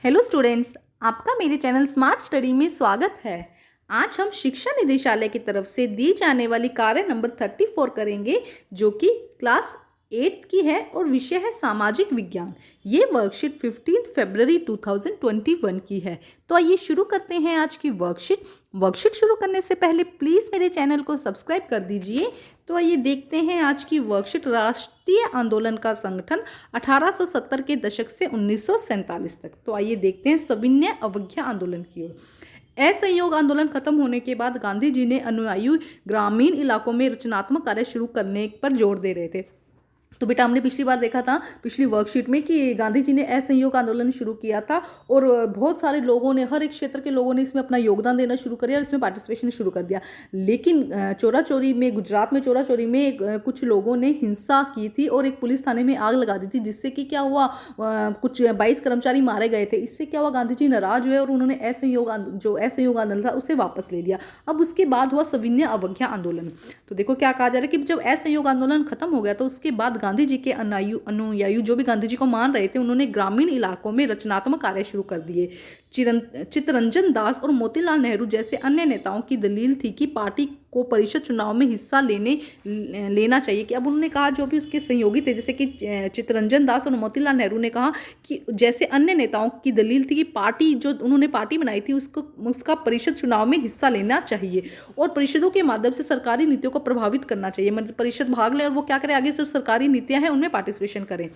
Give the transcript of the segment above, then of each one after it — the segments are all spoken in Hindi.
हेलो स्टूडेंट्स, आपका मेरे चैनल स्मार्ट स्टडी में स्वागत है। आज हम शिक्षा निदेशालय की तरफ से दी जाने वाली कार्य नंबर 34 करेंगे, जो कि क्लास 8 की है और विषय है सामाजिक विज्ञान। ये वर्कशीट 15 फरवरी 2021 की है। तो आइए शुरू करते हैं आज की वर्कशीट शुरू करने से पहले प्लीज़ मेरे चैनल को सब्सक्राइब कर दीजिए। तो आइए देखते हैं आज की वर्कशीट। राष्ट्रीय आंदोलन का संगठन 1870 के दशक से 1947 तक। तो आइए देखते हैं सविनय अवज्ञा आंदोलन की ओर। असहयोग आंदोलन खत्म होने के बाद गांधी जी ने अनुयायी ग्रामीण इलाकों में रचनात्मक कार्य शुरू करने पर जोर दे रहे थे। तो बेटा, हमने पिछली बार देखा था पिछली वर्कशीट में कि गांधी जी ने असहयोग आंदोलन शुरू किया था और बहुत सारे लोगों ने, हर एक क्षेत्र के लोगों ने इसमें अपना योगदान देना शुरू कर दिया और इसमें पार्टिसिपेशन शुरू कर दिया। लेकिन चोरी में, गुजरात में चोरी में कुछ लोगों ने हिंसा की थी और एक पुलिस थाने में आग लगा दी थी, जिससे कि क्या हुआ, कुछ 22 कर्मचारी मारे गए थे। इससे क्या हुआ, गांधी जी नाराज हुए और उन्होंने जो असहयोग आंदोलन था उसे वापस ले लिया। अब उसके बाद हुआ सविनय अवज्ञा आंदोलन। तो देखो क्या कहा जा रहा है कि जब असहयोग आंदोलन खत्म हो गया तो उसके बाद गांधी जी के अनुयायी जो भी गांधी जी को मान रहे थे, उन्होंने ग्रामीण इलाकों में रचनात्मक कार्य शुरू कर दिए। चित्तरंजन दास और मोतीलाल नेहरू जैसे अन्य नेताओं की दलील थी कि पार्टी को परिषद चुनाव में हिस्सा लेना चाहिए। कि अब उन्होंने कहा, जो भी उसके सहयोगी थे जैसे कि चित्तरंजन दास और मोतीलाल नेहरू ने कहा कि जैसे अन्य नेताओं की दलील थी कि पार्टी, जो उन्होंने पार्टी बनाई थी, उसका परिषद चुनाव में हिस्सा लेना चाहिए और परिषदों के माध्यम से सरकारी नीतियों को प्रभावित करना चाहिए। मतलब परिषद भाग ले और वो क्या करें, आगे से सरकारी नीतियां हैं उनमें पार्टिसिपेशन करें।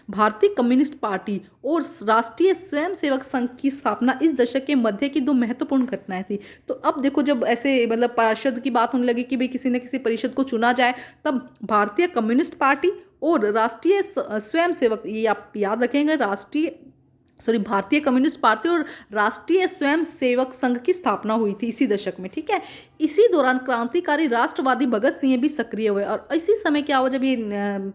भारतीय कम्युनिस्ट पार्टी और राष्ट्रीय स्वयंसेवक संघ की स्थापना इस दशक के मध्य की दो महत्वपूर्ण घटनाएं थी। तो अब देखो, जब ऐसे मतलब पार्षद की बात होने लगी कि भाई किसी न किसी परिषद को चुना जाए, तब भारतीय कम्युनिस्ट पार्टी और राष्ट्रीय स्वयंसेवक, ये आप याद रखेंगे, भारतीय कम्युनिस्ट पार्टी और राष्ट्रीय स्वयंसेवक संघ की स्थापना हुई थी इसी दशक में। ठीक है, इसी दौरान क्रांतिकारी राष्ट्रवादी भगत सिंह भी सक्रिय हुए और इसी समय क्या हुआ, जब ये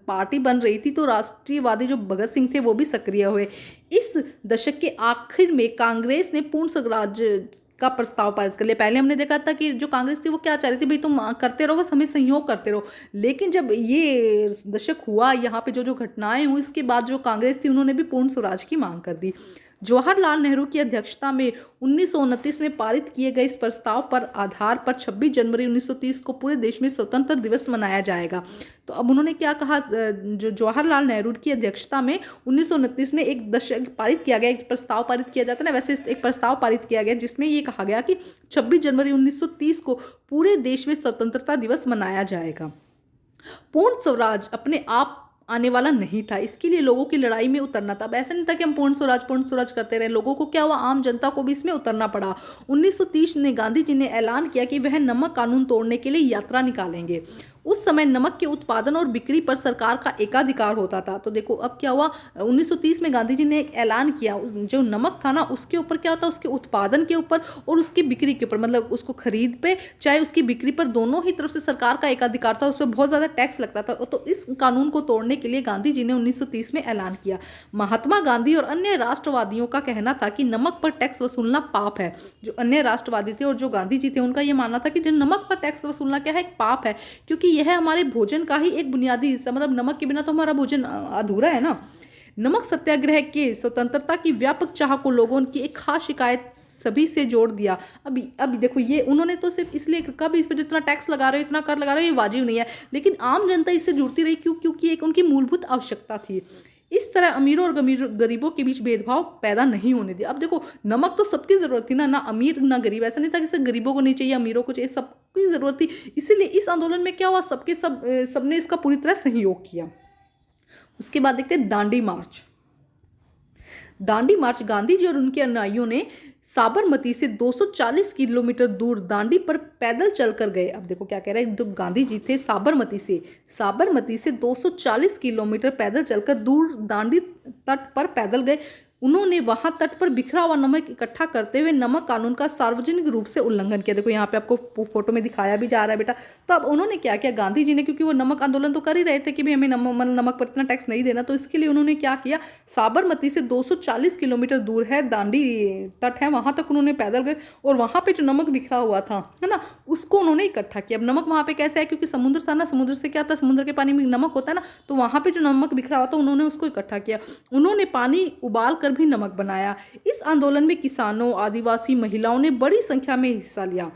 पार्टी बन रही थी तो राष्ट्रीयवादी जो भगत सिंह थे वो भी सक्रिय हुए। इस दशक के आखिर में कांग्रेस ने पूर्ण स्वराज्य का प्रस्ताव पारित कर लिया। पहले हमने देखा था कि जो कांग्रेस थी वो क्या चाह रही थी, भाई तुम करते रहो, बस हमें सहयोग करते रहो। लेकिन जब ये दशक हुआ, यहाँ पे जो घटनाएं हुई, इसके बाद जो कांग्रेस थी उन्होंने भी पूर्ण स्वराज की मांग कर दी। जवाहरलाल नेहरू की अध्यक्षता में 1929 में पारित किए गए इस प्रस्ताव पर आधार पर 26 जनवरी 1930 को पूरे देश में स्वतंत्रता दिवस मनाया जाएगा। तो अब उन्होंने क्या कहा, जो जवाहरलाल नेहरू की अध्यक्षता में 1929 में एक दशक पारित किया गया, एक प्रस्ताव पारित किया जाता है ना, वैसे एक प्रस्ताव पारित किया गया जिसमें ये कहा गया कि 26 जनवरी 1930 को पूरे देश में स्वतंत्रता दिवस मनाया जाएगा। पूर्ण स्वराज अपने आप आने वाला नहीं था, इसके लिए लोगों की लड़ाई में उतरना था। अब ऐसा नहीं था कि हम पूर्ण स्वराज करते रहे, लोगों को क्या हुआ, आम जनता को भी इसमें उतरना पड़ा। 1930 में गांधी जी ने ऐलान किया कि वह नमक कानून तोड़ने के लिए यात्रा निकालेंगे। उस समय नमक के उत्पादन और बिक्री पर सरकार का एकाधिकार होता था। तो देखो अब क्या हुआ, 1930 में गांधी जी ने एक ऐलान किया, जो नमक था ना उसके ऊपर क्या होता, उसके उत्पादन के ऊपर और उसकी बिक्री के ऊपर, मतलब उसको खरीद पे चाहे उसकी बिक्री पर, दोनों ही तरफ से सरकार का एकाधिकार था, उस पर बहुत ज़्यादा टैक्स लगता था। तो इस कानून को तोड़ने के लिए गांधी जी ने 1930 में ऐलान किया। महात्मा गांधी और अन्य राष्ट्रवादियों का कहना था कि नमक पर टैक्स वसूलना पाप है। जो अन्य राष्ट्रवादी थे और जो गांधी जी थे, उनका यह मानना था कि जो नमक पर टैक्स वसूलना क्या है, एक पाप है, क्योंकि यह हमारे भोजन का ही एक बुनियादी हिस्सा, मतलब नमक के बिना तो हमारा भोजन अधूरा है ना। नमक सत्याग्रह के स्वतंत्रता की व्यापक चाह को लोगों की एक खास शिकायत सभी से जोड़ दिया। अभी देखो, ये उन्होंने तो सिर्फ इसलिए, कभी इस पर जितना टैक्स लगा रहे हो, इतना कर लगा रहे हो, ये वाजिब नहीं है, लेकिन आम जनता इससे जुड़ती रही। क्योंकि एक उनकी मूलभूत आवश्यकता थी। इस तरह अमीरों और गरीबों के बीच भेदभाव पैदा नहीं होने दिया। अब देखो, नमक तो सबकी जरूरत थी ना अमीर ना गरीब, ऐसा नहीं था कि सिर्फ गरीबों को नहीं चाहिए, अमीरों को चाहिए, सबकी जरूरत थी। इसीलिए इस आंदोलन में क्या हुआ, सबने इसका पूरी तरह सहयोग किया। उसके बाद देखते हैं दांडी मार्च। गांधी जी और उनके अनुयायियों ने साबरमती से 240 किलोमीटर दूर दांडी पर पैदल चलकर गए। अब देखो क्या कह रहा है, जो गांधी जी थे साबरमती से 240 किलोमीटर पैदल चलकर दूर दांडी तट पर पैदल गए। उन्होंने वहां तट पर बिखरा हुआ नमक इकट्ठा करते हुए नमक कानून का सार्वजनिक रूप से उल्लंघन किया। देखो यहाँ पे आपको फोटो में दिखाया भी जा रहा है बेटा। तो अब उन्होंने क्या किया, गांधी जी ने, क्योंकि वो नमक आंदोलन तो कर ही रहे थे कि भाई हमें नमक पर इतना टैक्स नहीं देना, तो इसके लिए उन्होंने क्या किया, साबरमती से 240 किलोमीटर दूर है दांडी तट है, वहां तक उन्होंने पैदल गए और वहां पे जो नमक बिखरा हुआ था, है ना, उसको उन्होंने इकट्ठा किया। अब नमक वहां पे कैसे है, क्योंकि समुद्र था ना, समुद्र से क्या था, समुद्र के पानी में नमक होता है ना, तो वहां पे जो नमक बिखरा हुआ था उन्होंने उसको इकट्ठा किया। उन्होंने पानी उबाल कर भी नमक बनाया। इस आंदोलन में किसानों, आदिवासी महिलाओं ने बड़ी संख्या में हिस्सा लिया।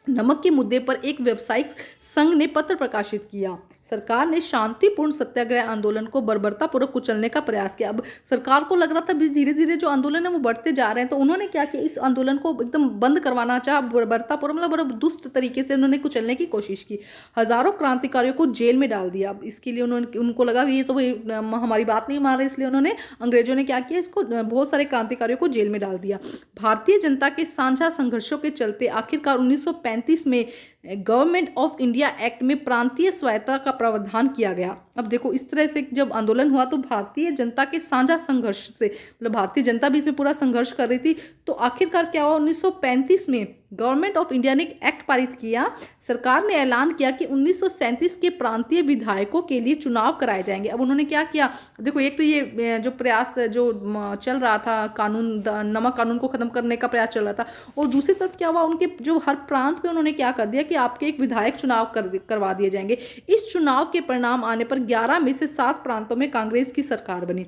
नमक के मुद्दे पर एक व्यावसायिक संघ ने पत्र प्रकाशित किया। सरकार ने शांतिपूर्ण सत्याग्रह आंदोलन को बर्बरतापूर्वक कुचलने का प्रयास किया। अब सरकार को लग रहा था धीरे धीरे जो आंदोलन है वो बढ़ते जा रहे हैं, तो उन्होंने क्या किया, इस आंदोलन को एकदम बंद करवाना चाहा, बर्बरतापूर्वक मतलब बड़ा दुष्ट तरीके से उन्होंने कुचलने की कोशिश की। हजारों क्रांतिकारियों को जेल में डाल दिया। अब इसके लिए उनको लगा ये तो भाई हमारी बात नहीं मान रहे, इसलिए उन्होंने अंग्रेजों ने क्या किया, इसको बहुत सारे क्रांतिकारियों को जेल में डाल दिया। भारतीय जनता के साझा संघर्षों के चलते आखिरकार 1935 में गवर्नमेंट ऑफ इंडिया एक्ट में प्रांतीय स्वायत्तता का प्रावधान किया गया। अब देखो इस तरह से जब आंदोलन हुआ तो भारतीय जनता के साझा संघर्ष से, मतलब भारतीय जनता भी इसमें पूरा संघर्ष कर रही थी, तो आखिरकार क्या हुआ, 1935 में गवर्नमेंट ऑफ इंडिया ने एक एक्ट पारित किया। सरकार ने ऐलान किया कि 1937 के प्रांतीय विधायकों के लिए चुनाव कराए जाएंगे। अब उन्होंने क्या किया, देखो एक तो ये जो प्रयास जो चल रहा था, कानून नमक कानून को खत्म करने का प्रयास चल रहा था, और दूसरी तरफ क्या हुआ, उनके जो हर प्रांत पे उन्होंने क्या कर दिया कि आपके एक विधायक चुनाव करवा दिए जाएंगे। इस चुनाव के परिणाम आने पर 11 में से 7 प्रांतों में कांग्रेस की सरकार बनी।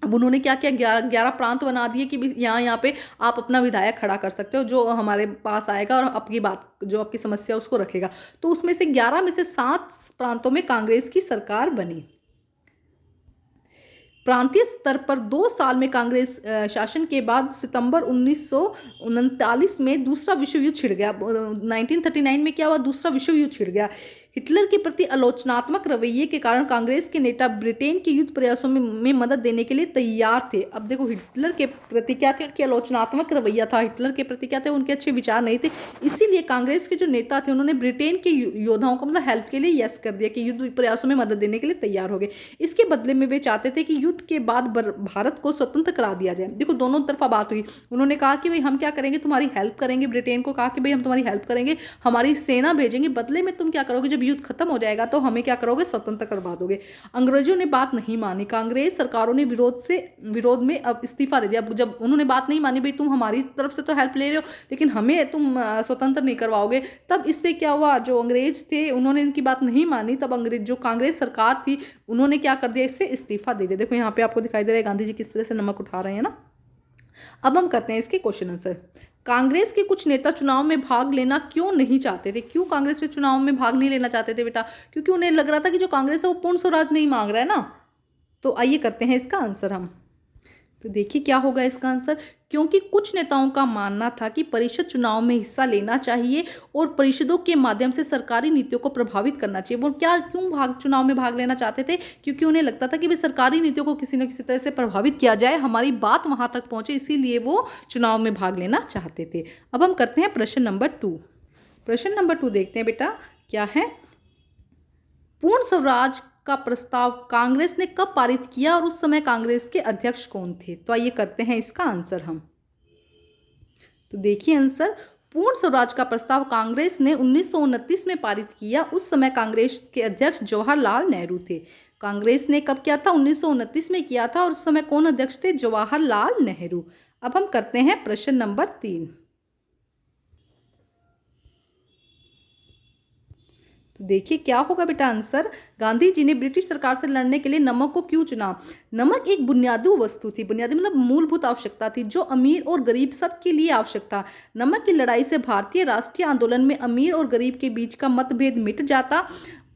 अब उन्होंने क्या किया, 11 प्रांत बना दिए कि यहाँ पे आप अपना विधायक खड़ा कर सकते हो जो हमारे पास आएगा और आपकी बात, जो आपकी समस्या उसको रखेगा। तो उसमें से 11 में से 7 प्रांतों में कांग्रेस की सरकार बनी। प्रांतीय स्तर पर 2 साल में कांग्रेस शासन के बाद सितंबर 1939 में दूसरा विश्व युद्ध छिड़ गया। 1939 में क्या हुआ, दूसरा विश्व युद्ध छिड़ गया। हिटलर के प्रति आलोचनात्मक रवैये के कारण कांग्रेस के नेता ब्रिटेन के युद्ध प्रयासों में मदद देने के लिए तैयार थे। अब देखो हिटलर के प्रति क्या थे, उनकी आलोचनात्मक रवैया था, हिटलर के प्रति क्या थे, उनके अच्छे विचार नहीं थे। इसीलिए कांग्रेस के जो नेता थे उन्होंने ब्रिटेन के योद्धाओं को मतलब हेल्प के लिए यस कर दिया कि युद्ध प्रयासों में मदद देने के लिए तैयार हो गए। इसके बदले में वे चाहते थे कि युद्ध के बाद भारत को स्वतंत्र करा दिया जाए। देखो दोनों तरफा बात हुई। उन्होंने कहा कि भाई हम क्या करेंगे, तुम्हारी हेल्प करेंगे, ब्रिटेन को कहा कि भाई हम तुम्हारी हेल्प करेंगे, हमारी सेना भेजेंगे, बदले में तुम क्या करोगे, जब युद्ध खत्म हो जाएगा तो हमें क्या करोगे, स्वतंत्र करवा दोगे। अंग्रेजों ने बात नहीं मानी। कांग्रेस सरकारों ने विरोध में अब इस्तीफा दे दिया। जब उन्होंने बात नहीं मानी, भाई तुम हमारी तरफ से तो हेल्प ले रहे हो लेकिन हमें तुम स्वतंत्र नहीं करवाओगे, तब इससे क्या हुआ, जो अंग्रेज थे उन्होंने इनकी बात नहीं मानी। तब अंग्रेज जो कांग्रेस सरकार थी उन्होंने क्या कर दिया, इससे इस्तीफा दे दिया। देखो यहाँ पे आपको दिखाई दे रहा है गांधी जी किस तरह से नमक उठा रहे हैं ना। अब हम करते हैं इसके क्वेश्चन आंसर। कांग्रेस के कुछ नेता चुनाव में भाग लेना क्यों नहीं चाहते थे? क्यों कांग्रेस में चुनाव में भाग नहीं लेना चाहते थे बेटा? क्योंकि उन्हें लग रहा था कि जो कांग्रेस है वो पूर्ण स्वराज नहीं मांग रहा है ना। तो आइए करते हैं इसका आंसर हम। तो देखिए क्या होगा इसका आंसर। क्योंकि कुछ नेताओं का मानना था कि परिषद चुनाव में हिस्सा लेना चाहिए और परिषदों के माध्यम से सरकारी नीतियों को प्रभावित करना चाहिए। वो क्या क्यों चुनाव में भाग लेना चाहते थे? क्योंकि उन्हें लगता था कि भाई सरकारी नीतियों को किसी न किसी तरह से प्रभावित किया जाए, हमारी बात वहां तक पहुंचे, इसीलिए वो चुनाव में भाग लेना चाहते थे। अब हम करते हैं प्रश्न नंबर 2। प्रश्न नंबर 2 देखते हैं बेटा क्या है। पूर्ण स्वराज का प्रस्ताव कांग्रेस ने कब पारित किया और उस समय कांग्रेस के अध्यक्ष कौन थे? तो आइए करते हैं इसका आंसर हम। तो देखिए आंसर, पूर्ण स्वराज का प्रस्ताव कांग्रेस ने 1929 में पारित किया। उस समय कांग्रेस के अध्यक्ष जवाहरलाल नेहरू थे। कांग्रेस ने कब किया था? 1929 में किया था और उस समय कौन अध्यक्ष थे? जवाहरलाल नेहरू। अब हम करते हैं प्रश्न नंबर 3। देखिए क्या होगा बेटा आंसर। गांधी जी ने ब्रिटिश सरकार से लड़ने के लिए नमक को क्यों चुना? नमक एक बुनियादी वस्तु थी, बुनियादी मतलब मूलभूत आवश्यकता थी, जो अमीर और गरीब सबके लिए आवश्यक था। नमक की लड़ाई से भारतीय राष्ट्रीय आंदोलन में अमीर और गरीब के बीच का मतभेद मिट जाता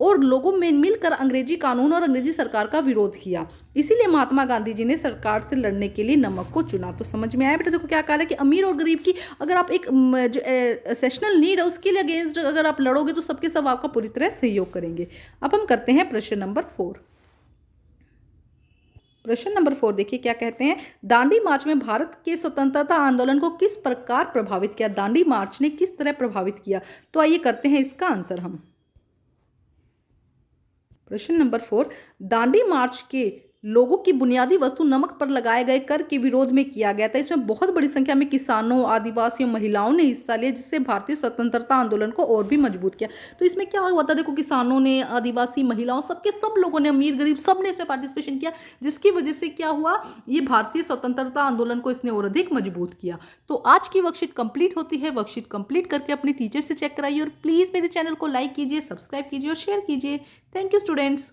और लोगों में मिलकर अंग्रेजी कानून और अंग्रेजी सरकार का विरोध किया। इसीलिए महात्मा गांधी जी ने सरकार से लड़ने के लिए नमक को चुना। तो समझ में आया बेटा? देखो क्या कह रहा है कि अमीर और गरीब की, अगर आप एक जो सेशनल नीड है उसके लिए अगेंस्ट अगर आप लड़ोगे तो सबके सब आपका पूरी तरह सहयोग करेंगे। अब हम करते हैं प्रश्न नंबर 4। प्रश्न नंबर 4 देखिए क्या कहते हैं। दांडी मार्च में भारत के स्वतंत्रता आंदोलन को किस प्रकार प्रभावित किया? दांडी मार्च ने किस तरह प्रभावित किया? तो आइए करते हैं इसका आंसर हम। प्रश्न नंबर 4, दांडी मार्च के लोगों की बुनियादी वस्तु नमक पर लगाए गए कर के विरोध में किया गया था। इसमें बहुत बड़ी संख्या में किसानों, आदिवासियों, महिलाओं ने हिस्सा लिया, जिससे भारतीय स्वतंत्रता आंदोलन को और भी मजबूत किया। तो इसमें क्या हुआ था? देखो किसानों ने, आदिवासी महिलाओं, सब लोगों ने, अमीर गरीब सब ने इसमें पार्टिसिपेशन किया, जिसकी वजह से क्या हुआ, ये भारतीय स्वतंत्रता आंदोलन को इसने और अधिक मजबूत किया। तो आज की वर्कशीट कंप्लीट होती है। वर्कशीट कंप्लीट करके अपने टीचर से चेक कराइए और प्लीज़ मेरे चैनल को लाइक कीजिए, सब्सक्राइब कीजिए और शेयर कीजिए। Thank you students.